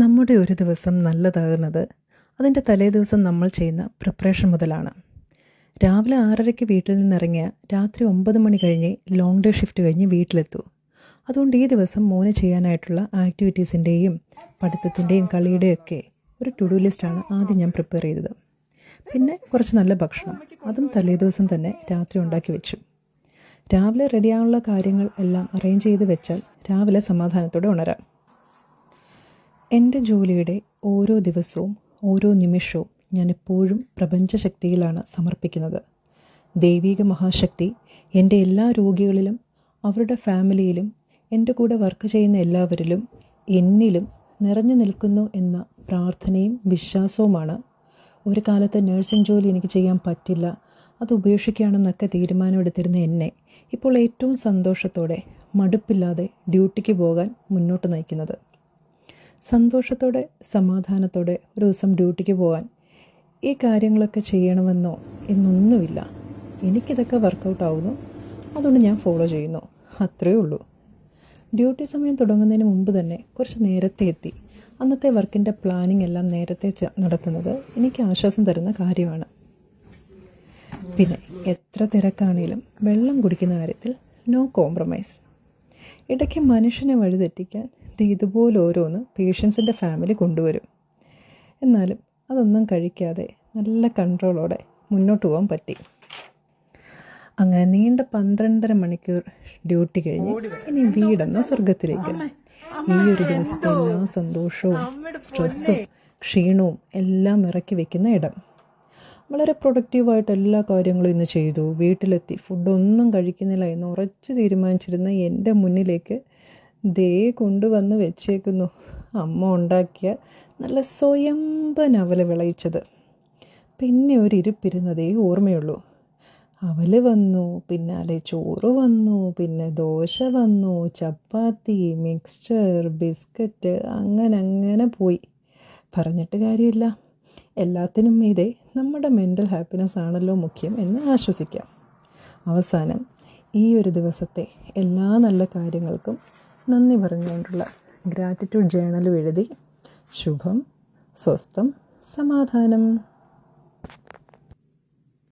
നമ്മുടെ ഒരു ദിവസം നല്ലതാകുന്നത് അതിൻ്റെ തലേദിവസം നമ്മൾ ചെയ്യുന്ന പ്രിപ്പറേഷൻ മുതലാണ്. രാവിലെ 6:30 വീട്ടിൽ നിന്നിറങ്ങിയ രാത്രി 9 മണി കഴിഞ്ഞ് ലോങ് ഡേ ഷിഫ്റ്റ് കഴിഞ്ഞ് വീട്ടിലെത്തൂ. അതുകൊണ്ട് ഈ ദിവസം മോന് ചെയ്യാനായിട്ടുള്ള ആക്ടിവിറ്റീസിൻ്റെയും പഠിത്തത്തിൻ്റെയും കളിയുടെയൊക്കെ ഒരു ടു ഡു ലിസ്റ്റാണ് ആദ്യം ഞാൻ പ്രിപ്പയർ ചെയ്തത്. പിന്നെ കുറച്ച് നല്ല ഭക്ഷണം, അതും തലേദിവസം തന്നെ രാത്രി ഉണ്ടാക്കി വെച്ചു. രാവിലെ റെഡിയാകാനുള്ള കാര്യങ്ങൾ എല്ലാം അറേഞ്ച് ചെയ്ത് വെച്ചാൽ രാവിലെ സമാധാനത്തോടെ ഉണരാം. എൻ്റെ ജോലിയുടെ ഓരോ ദിവസവും ഓരോ നിമിഷവും ഞാൻ എപ്പോഴും പ്രപഞ്ചശക്തിയിലാണ് സമർപ്പിക്കുന്നത്. ദൈവിക മഹാശക്തി എൻ്റെ എല്ലാ രോഗികളിലും അവരുടെ ഫാമിലിയിലും എൻ്റെ കൂടെ വർക്ക് ചെയ്യുന്ന എല്ലാവരിലും എന്നിലും നിറഞ്ഞു നിൽക്കുന്നു എന്ന പ്രാർത്ഥനയും വിശ്വാസവുമാണ്. ഒരു കാലത്ത് നഴ്സിംഗ് ജോലി എനിക്ക് ചെയ്യാൻ പറ്റില്ല, അത് ഉപേക്ഷിക്കുകയാണെന്നൊക്കെ തീരുമാനമെടുത്തിരുന്ന എന്നെ ഇപ്പോൾ ഏറ്റവും സന്തോഷത്തോടെ മടുപ്പില്ലാതെ ഡ്യൂട്ടിക്ക് പോകാൻ മുന്നോട്ട് നയിക്കുന്നത്. സന്തോഷത്തോടെ സമാധാനത്തോടെ ഒരു ദിവസം ഡ്യൂട്ടിക്ക് പോകാൻ ഈ കാര്യങ്ങളൊക്കെ ചെയ്യണമെന്നോ എന്നൊന്നുമില്ല. എനിക്കിതൊക്കെ വർക്കൗട്ട് ആവുന്നു, അതുകൊണ്ട് ഞാൻ ഫോളോ ചെയ്യുന്നു, അത്രയേ ഉള്ളൂ. ഡ്യൂട്ടി സമയം തുടങ്ങുന്നതിന് മുമ്പ് തന്നെ കുറച്ച് നേരത്തെ എത്തി അന്നത്തെ വർക്കിൻ്റെ പ്ലാനിങ് എല്ലാം നേരത്തെ നടത്തുന്നത് എനിക്ക് ആശ്വാസം തരുന്ന കാര്യമാണ്. പിന്നെ എത്ര തിരക്കാണെങ്കിലും വെള്ളം കുടിക്കുന്ന കാര്യത്തിൽ നോ കോംപ്രമൈസ്. ഇടയ്ക്ക് മനുഷ്യനെ വഴിതെറ്റിക്കാൻ ഇതുപോലെ ഓരോന്ന് പേഷ്യൻസിൻ്റെ ഫാമിലി കൊണ്ടുവരും. എന്നാലും അതൊന്നും കഴിക്കാതെ നല്ല കൺട്രോളോടെ മുന്നോട്ട് പോകാൻ പറ്റി. അങ്ങനെ നീണ്ട 12.5 മണിക്കൂർ ഡ്യൂട്ടി കഴിഞ്ഞ് ഇനി വീടെന്ന സ്വർഗത്തിലേക്ക്. ഈ ഒരു ദിവസത്തെ എല്ലാ സന്തോഷവും സ്ട്രെസ്സും ക്ഷീണവും എല്ലാം ഇറക്കി വെക്കുന്ന ഇടം. വളരെ പ്രൊഡക്റ്റീവായിട്ട് എല്ലാ കാര്യങ്ങളും ഇന്ന് ചെയ്തു. വീട്ടിലെത്തി ഫുഡൊന്നും കഴിക്കുന്നില്ല എന്ന് ഉറച്ചു തീരുമാനിച്ചിരുന്ന എൻ്റെ മുന്നിലേക്ക് ദേ കൊണ്ടുവന്ന് വെച്ചേക്കുന്നു അമ്മ ഉണ്ടാക്കിയ നല്ല സ്വയംഭൻ അവൽ വിളയിച്ചത്. പിന്നെ ഒരു ഇരിപ്പിരുന്നതേ ഓർമ്മയുള്ളൂ. അവൽ വന്നു, പിന്നാലെ ചോറ് വന്നു, പിന്നെ ദോശ വന്നു, ചപ്പാത്തി, മിക്സ്ചർ, ബിസ്ക്കറ്റ്, അങ്ങനെ പോയി. പറഞ്ഞിട്ട് കാര്യമില്ല. എല്ലാത്തിനും മീതെ നമ്മുടെ മെൻ്റൽ ഹാപ്പിനെസ് ആണല്ലോ മുഖ്യം എന്ന് ആശ്വസിക്കാം. അവസാനം ഈ ഒരു ദിവസത്തെ എല്ലാ നല്ല കാര്യങ്ങൾക്കും നന്ദി പറഞ്ഞുകൊണ്ടുള്ള ഗ്രാറ്റിറ്റ്യൂഡ് ജേണലും എഴുതി. ശുഭം, സ്വസ്ഥം, സമാധാനം.